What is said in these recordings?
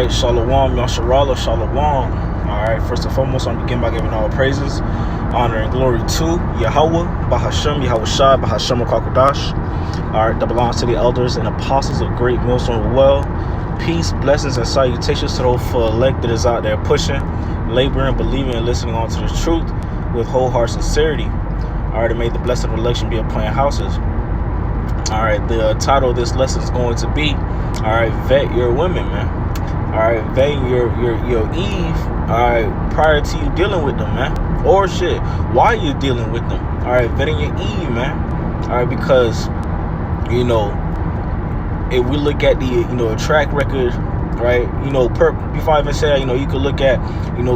right, Shalom, Yasharallah, Shalom. All right, first and foremost, I begin by giving all praises, honor, and glory to Yahweh, Bahashem, Yahweh Shai, Bahashem Kakadash. All right, that belongs to the elders and apostles of Great Millstone Well. Peace, blessings, and salutations to those for elect that is out there pushing, laboring, believing, and listening on to the truth with whole heart sincerity. All right, and may the blessed election be upon your houses. All right, the title of this lesson is going to be, all right, vet your women, man. All right, vetting your Eve, all right, prior to you dealing with them, man. Or shit, while you're dealing with them. All right, vetting your Eve, man. All right, because, you know, if we look at the, track record, right, before I even say that, you could look at,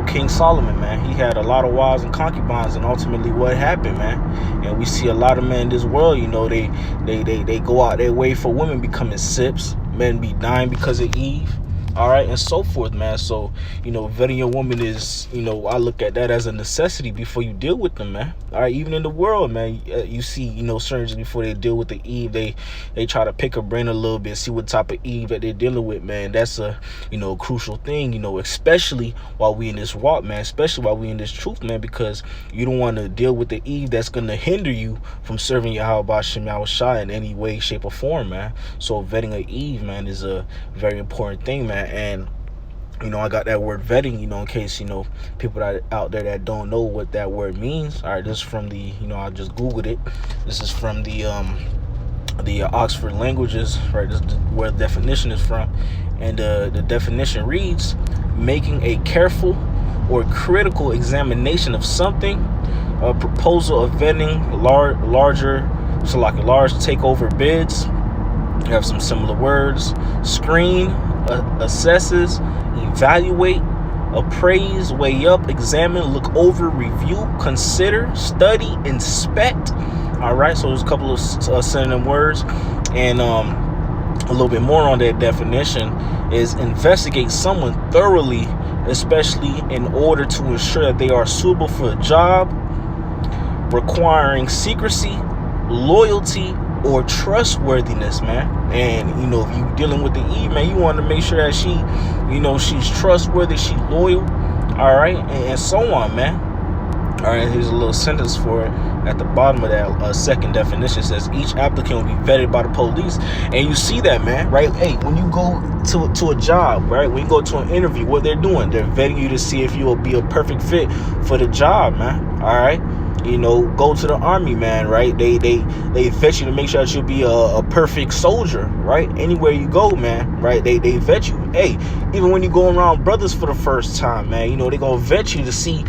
King Solomon, man. He had a lot of wives and concubines, and ultimately what happened, man. And we see a lot of men in this world, they go out their way for women becoming sips, men be dying because of Eve. All right, and so forth, man. So, vetting your woman is, I look at that as a necessity before you deal with them, man. All right, even in the world, man, you see, certain before they deal with the Eve, they try to pick her brain a little bit, see what type of Eve that they're dealing with, man. That's a, crucial thing, especially while we in this walk, man, especially while we in this truth, man, because you don't want to deal with the Eve that's going to hinder you from serving Yahweh Shem Yahweh Shai in any way, shape, or form, man. So vetting an Eve, man, is a very important thing, man. And I got that word vetting, in case people out there that don't know what that word means. All right, this is from the I just googled it. This is from the Oxford Languages, right? This is where the definition is from, and the definition reads: making a careful or critical examination of something, a proposal of vetting larger, so like a large takeover bids. You have some similar words: screen, assesses, evaluate, appraise, weigh up, examine, look over, review, consider, study, inspect. All right, so there's a couple of synonym words, and a little bit more on that definition is investigate someone thoroughly, especially in order to ensure that they are suitable for a job, requiring secrecy, loyalty, or trustworthiness, man. And if you dealing with the Eve, man, you want to make sure that she, she's trustworthy, she's loyal, all right, and so on, man. All right, here's a little sentence for it at the bottom of that second definition. It says each applicant will be vetted by the police, and you see that, man, right? Hey, when you go to a job, right, when you go to an interview, what they're doing, they're vetting you to see if you will be a perfect fit for the job, man. All right. Go to the army, man, right? They vet you to make sure that you'll be a perfect soldier, right? Anywhere you go, man, right? They vet you. Hey, even when you go around brothers for the first time, man, they gonna vet you to see,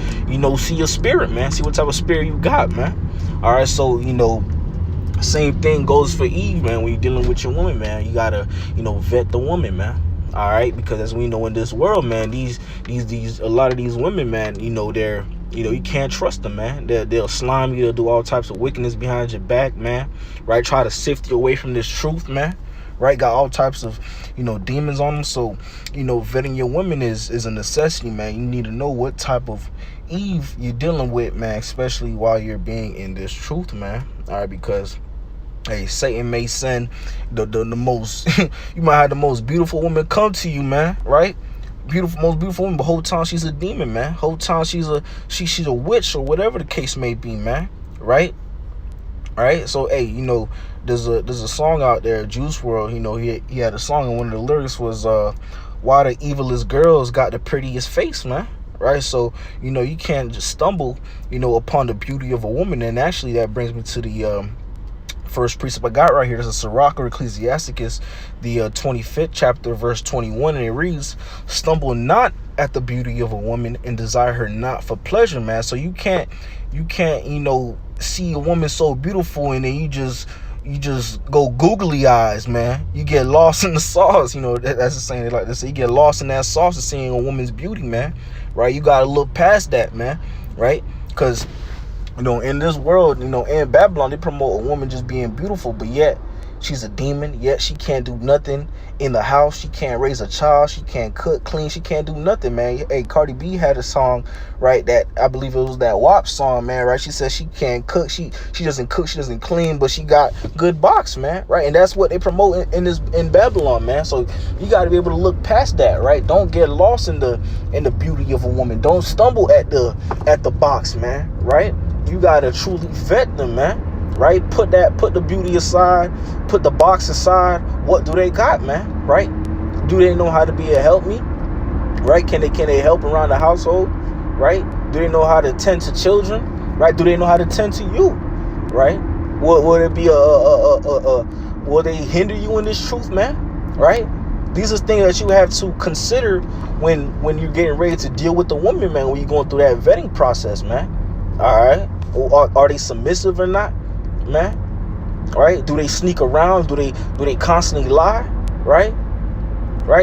see your spirit, man. See what type of spirit you got, man. All right, so, same thing goes for Eve, man. When you're dealing with your woman, man, you gotta, vet the woman, man. All right, because as we know in this world, man, these a lot of these women, man, they're, you can't trust them, man. They'll slime you. They'll do all types of wickedness behind your back, man. Right? Try to sift you away from this truth, man. Right? Got all types of, demons on them. So, vetting your women is a necessity, man. You need to know what type of Eve you're dealing with, man, especially while you're being in this truth, man. All right, because, hey, Satan may send the most, you might have the most beautiful woman come to you, man, right? Most beautiful woman, but whole time she's a demon, man. Whole time she's a witch or whatever the case may be, man. Right? All right. So hey, there's a song out there, Juice WRLD. He had a song, and one of the lyrics was why the evilest girls got the prettiest face, man. Right? So you can't just stumble upon the beauty of a woman. And actually that brings me to the first precept I got right here. This is Sirach or Ecclesiasticus, the 25th chapter, verse 21, and it reads, stumble not at the beauty of a woman and desire her not for pleasure, man. So you can't see a woman so beautiful and then you just go googly eyes, man. You get lost in the sauce. That's the saying like this. You get lost in that sauce of seeing a woman's beauty, man. Right? You gotta look past that, man. Right? Because in this world, in Babylon, they promote a woman just being beautiful, but yet she's a demon, yet she can't do nothing in the house. She can't raise a child. She can't cook, clean. She can't do nothing, man. Hey, Cardi B had a song, right, that I believe it was that WAP song, man, right? She says she can't cook. She doesn't cook. She doesn't clean, but she got good box, man, right? And that's what they promote in Babylon, man. So you got to be able to look past that, right? Don't get lost in the beauty of a woman. Don't stumble at the box, man, right? You got to truly vet them, man. Right? Put the beauty aside, put the box aside. What do they got, man? Right? Do they know how to be a helpmeet? Right? Can they help around the household? Right? Do they know how to tend to children? Right? Do they know how to tend to you? Right? Will it be will they hinder you in this truth, man? Right? These are things that you have to consider when you're getting ready to deal with the woman, man, when you're going through that vetting process, man. All right? Are they submissive or not? Man, right? Do they sneak around? Do they constantly lie? Right?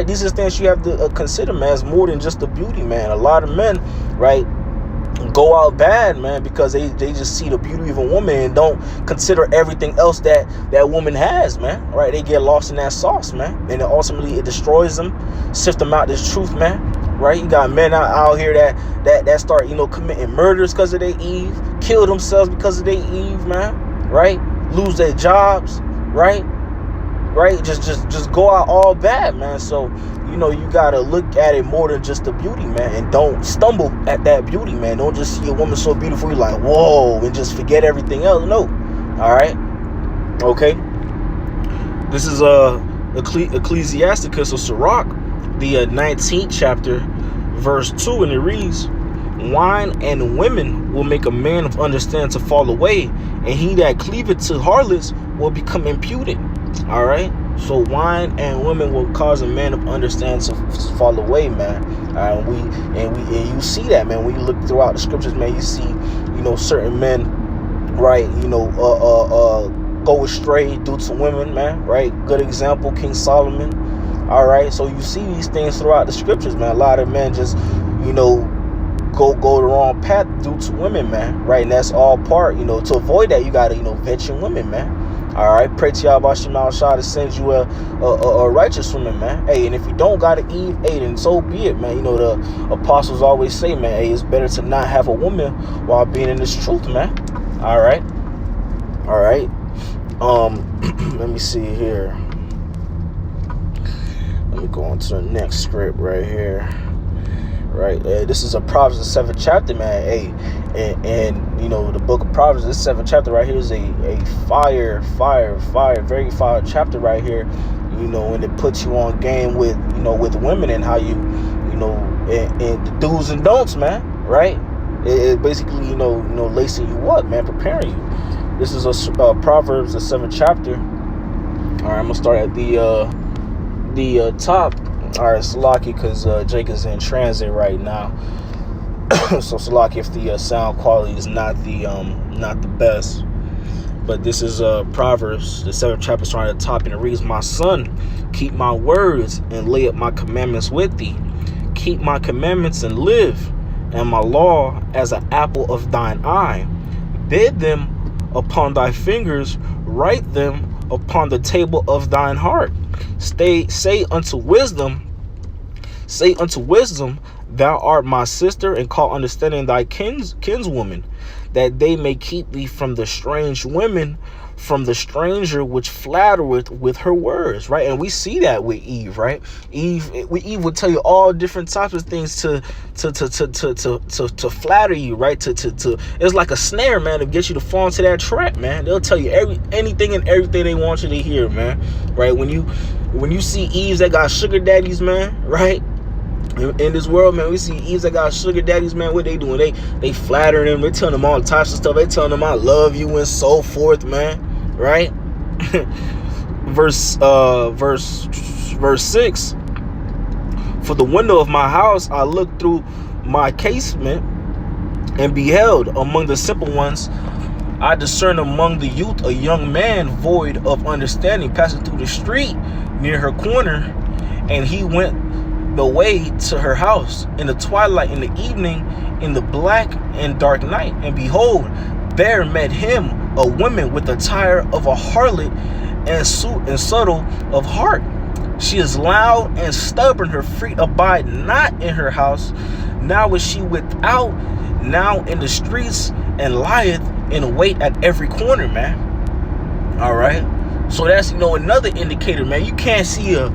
These are things you have to consider, man. It's more than just the beauty, man. A lot of men, right, go out bad, man, because they just see the beauty of a woman and don't consider everything else that woman has, man. Right? They get lost in that sauce, man, and ultimately it destroys them, sift them out this truth, man. Right? You got men out here that start, committing murders because of their Eve, kill themselves because of their Eve, man. Right? Lose their jobs, right? Just go out all bad, man. So, you gotta look at it more than just the beauty, man, and don't stumble at that beauty, man. Don't just see a woman so beautiful, you're like, whoa, and just forget everything else. No. All right? Okay. This is Ecclesiasticus or Sirach, the 19th chapter, verse 2, and it reads, wine and women will make a man of understanding to fall away, and he that cleaveth to harlots will become impudent. All right? So wine and women will cause a man of understanding to fall away, man. And you see that, man, when you look throughout the scriptures, man. You see, certain men, right, go astray due to women, man, right? Good example, King Solomon. All right? So you see these things throughout the scriptures, man. A lot of men just, go the wrong path due to women, man, right? And that's all part, to avoid that, you gotta, vet your women, man. All right, pray to Yahweh Shah to send you a righteous woman, man. Hey, and if you don't got an Eve, hey, then so be it, man. The apostles always say, man, hey, it's better to not have a woman while being in this truth, man. All right. Let me see here. Let me go on to the next script right here. Right, this is a Proverbs, the 7th chapter, man. Hey, and the book of Proverbs, this 7th chapter right here is a very fire chapter right here. And it puts you on game with with women and how you and the do's and don'ts, man. Right, it basically lacing you up, man, preparing you. This is a Proverbs, the 7th chapter. All right, I'm gonna start at the top. All right, Salaki, because Jake is in transit right now. So Salaki, if the sound quality is not the best, but this is Proverbs, the 7th chapter, starting at the top, and it reads, my son, keep my words and lay up my commandments with thee. Keep my commandments and live, and my law as an apple of thine eye. Bid them upon thy fingers, write them upon the table of thine heart. Say unto wisdom, thou art my sister, and call understanding thy kinswoman, that they may keep thee from the strange women, from the stranger which flattereth with her words. Right? And we see that with Eve, right? Eve would tell you all different types of things to flatter you, right? It's like a snare, man, to get you to fall into that trap, man. They'll tell you anything and everything they want you to hear, man. Right? When you see Eves that got sugar daddies, man, right? In this world, man, we see Eves that got sugar daddies, man. What they doing? They flattering them. They telling them all types of stuff. They telling them I love you and so forth, man. Right? Verse 6. For the window of my house I looked through my casement, and beheld among the simple ones, I discerned among the youth a young man void of understanding, passing through the street near her corner, and he went the way to her house in the twilight, in the evening, in the black and dark night. And behold, there met him a woman with the attire of a harlot, and subtle of heart. She is loud and stubborn. Her feet abide not in her house. Now is she without, now in the streets, and lieth in wait at every corner, man. All right. So that's, another indicator, man. You can't see a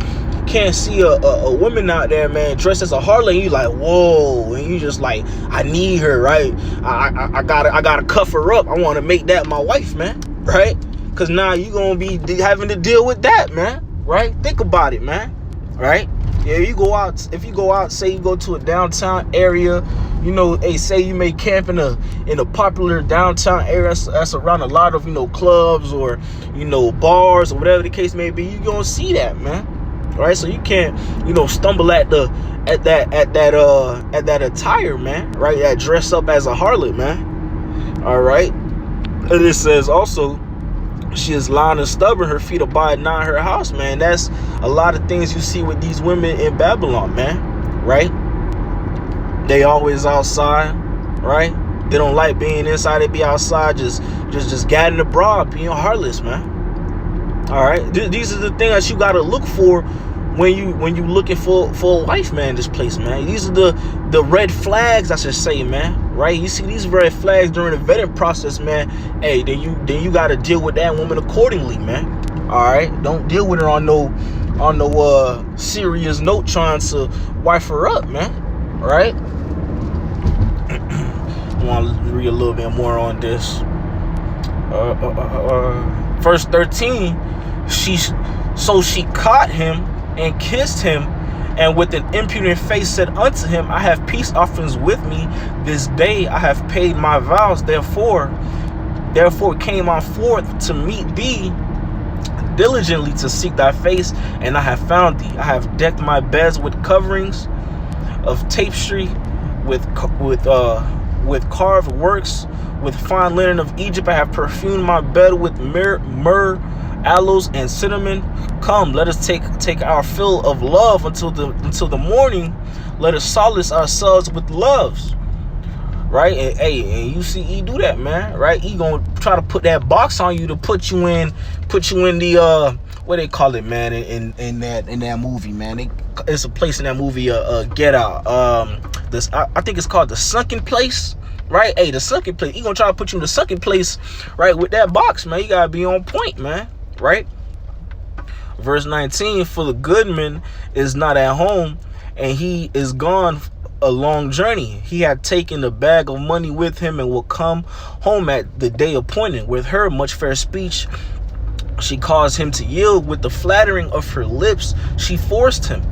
woman out there, man, dressed as a harlot, and you like, whoa, and you just like, I need her, right? I gotta cuff her up. I want to make that my wife, man, right? Because now you gonna be having to deal with that, man, right? Think about it, man, right? Yeah, if you go out, say you go to a downtown area, say you may camp in a popular downtown area that's around a lot of, clubs or, bars or whatever the case may be, you gonna see that, man. Right, so you can't, stumble at that attire, man. Right, that dress up as a harlot, man. All right, and it says also, she is loud and stubborn. Her feet abide not in her house, man. That's a lot of things you see with these women in Babylon, man. Right, they always outside. Right, they don't like being inside. They be outside, just gadding abroad, being harlots, man. All right, these are the things that you gotta look for when you looking for a wife, man. This place, man. These are the red flags, I should say, man. Right? You see these red flags during the vetting process, man. Hey, then you gotta deal with that woman accordingly, man. All right, don't deal with her on no serious note trying to wife her up, man. All right. I want to read a little bit more on this. Verse 13. So she caught him and kissed him, and with an impudent face said unto him, I have peace offerings with me this day. I have paid my vows. Therefore came I forth to meet thee diligently to seek thy face, and I have found thee. I have decked my beds with coverings of tapestry, with carved works, with fine linen of Egypt. I have perfumed my bed with myrrh, aloes, and cinnamon. Come, let us take our fill of love until the morning. Let us solace ourselves with loves. Right? And you see he do that, man. Right? He gonna try to put that box on you to put you in the what they call it, man, in that movie, man. It's a place in that movie, Get Out. I think it's called The Sunken Place. Right? Hey, the sunken place. He gonna try to put you in the sunken place, right, with that box, man. You gotta be on point, man. Right? Verse 19, for the goodman is not at home, and he is gone a long journey. He had taken the bag of money with him, and will come home at the day appointed. With her much fair speech she caused him to yield. With the flattering of her lips she forced him.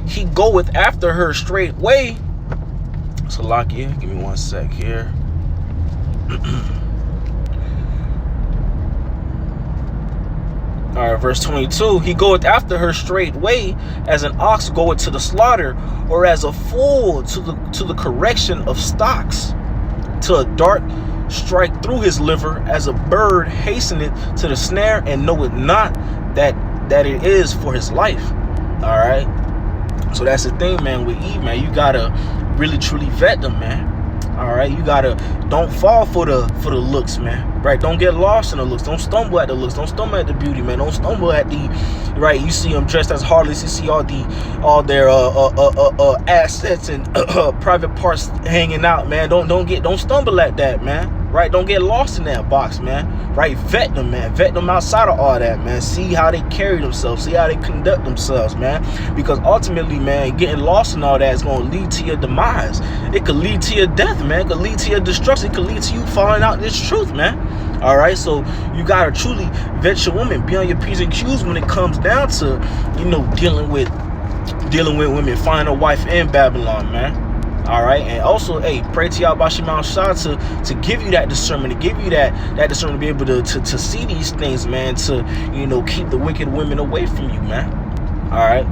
He goeth after her straightway. Salakia, give me one sec here. All right, verse 22. He goeth after her straightway, as an ox goeth to the slaughter, or as a fool to the correction of stocks, till a dart strike through his liver, as a bird hasteneth to the snare, and knoweth not that it is for his life. All right. So that's the thing, man. With Eve, man, you gotta really truly vet them, man. All right, you gotta, don't fall for the looks, man. Right, don't get lost in the looks. Don't stumble at the looks. Don't stumble at the beauty, man. Don't stumble at the, right. You see them dressed as harlots. You see all their assets and private parts hanging out, man. Don't stumble at that, man. Right, don't get lost in that box, man. Right, vet them, man. Vet them outside of all that, man. See how they carry themselves. See how they conduct themselves, man. Because ultimately, man, getting lost in all that is going to lead to your demise. It could lead to your death, man. It could lead to your destruction. It could lead to you finding out this truth, man. All right, so you gotta truly vet your woman. Be on your P's and Q's when it comes down to, dealing with women, finding a wife in Babylon, man. All right, and also, hey, pray to Yahweh Shema Shah to give you that discernment, to give you that discernment, to be able to see these things, man, to keep the wicked women away from you, man. All right,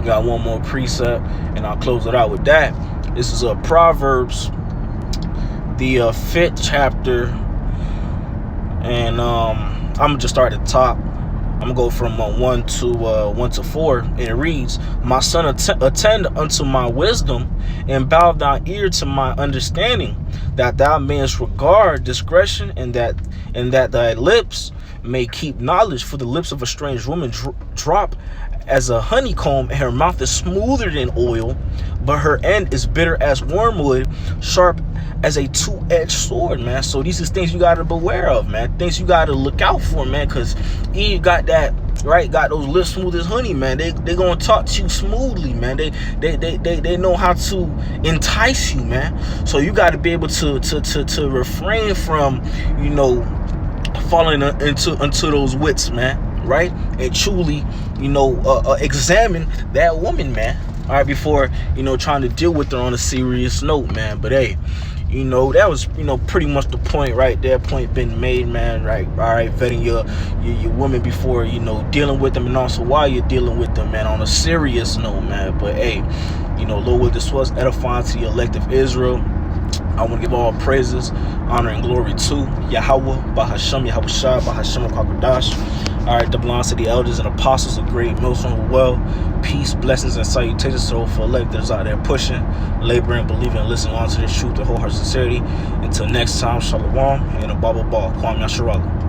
got one more precept, and I'll close it out with that. This is Proverbs, the 5th chapter, and I'm gonna just start at the top. I'm gonna go from 1 to 4, and it reads, "My son, attend unto my wisdom, and bow thine ear to my understanding, that thou mayest regard discretion, and that thy lips may keep knowledge, for the lips of a strange woman drop as a honeycomb, and her mouth is smoother than oil, but her end is bitter as wormwood, sharp as a two-edged sword, man. So these is things you got to beware of, man. Things you got to look out for, man, because Eve got that, right? Got those lips smooth as honey, man. They gonna talk to you smoothly, man. They know how to entice you, man. So you got to be able to refrain from, you know, falling into those wits, man, right? And truly, you know, examine that woman, man, all right, before, you know, trying to deal with her on a serious note, man. But hey, you know, that was, you know, pretty much the point right there. Point been made, man, right? All right, vetting your women before, you know, dealing with them, and also while you're dealing with them, man, on a serious note, man. But hey, you know, Lord, what this was edifying to the elect of Israel. I want to give all praises, honor, and glory to Yahweh, Bahashem, Yahweh Shai, Bahashem, Kakodash. All right, that belongs to the elders and apostles of great millstone well. Peace, blessings, and salutations to all for electors out there pushing, laboring, believing, and listening on to the truth with wholehearted sincerity. Until next time, shalom, and a Bible ball. Kwame Yasharala.